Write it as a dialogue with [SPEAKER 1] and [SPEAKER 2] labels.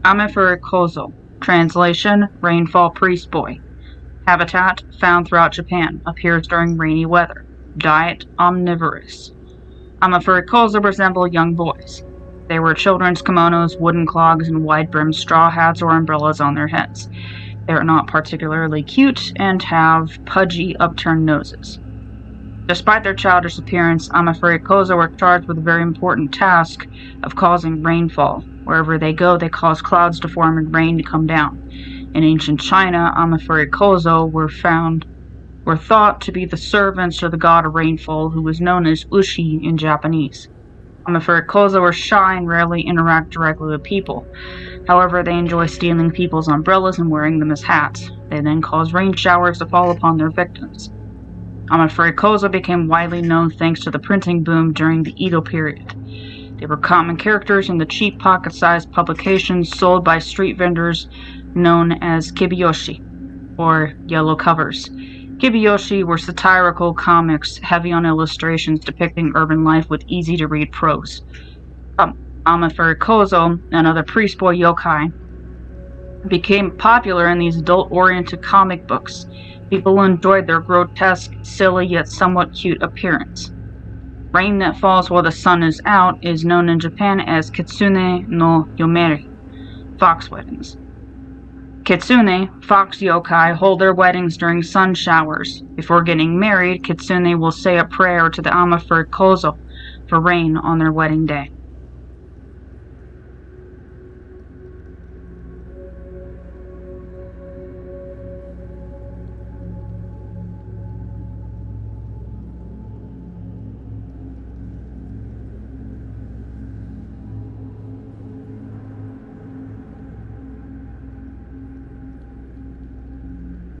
[SPEAKER 1] Amefuri Kozo. Translation: Rainfall Priest Boy. Habitat: found throughout Japan. Appears during rainy weather. Diet: omnivorous. Amefuri Kozo resemble young boys. They wear children's kimonos, wooden clogs, and wide-brimmed straw hats or umbrellas on their heads. They are not particularly cute and have pudgy, upturned noses. Despite their childish appearance, Amefuri Kozo are charged with the very important task of causing rainfall. Wherever they go, they cause clouds to form and rain to come down. In ancient China, Amefuri Kozo were thought to be the servants of the god of rainfall, who was known as Ushi in Japanese. Amefuri Kozo are shy and rarely interact directly with people. However, they enjoy stealing people's umbrellas and wearing them as hats. They then cause rain showers to fall upon their victims. Amefuri Kozo became widely known thanks to the printing boom during the Edo period. They were common characters in the cheap pocket-sized publications sold by street vendors known as kibiyoshi, or yellow covers. Kibiyoshi were satirical comics heavy on illustrations depicting urban life with easy-to-read prose. Amefuri Kozo, another priest boy yokai, became popular in these adult-oriented comic books. People enjoyed their grotesque, silly, yet somewhat cute appearance. Rain that falls while the sun is out is known in Japan as kitsune no yomeri, fox weddings. Kitsune, fox yokai, hold their weddings during sun showers. Before getting married, kitsune will say a prayer to the Amefuri Kozo for rain on their wedding day.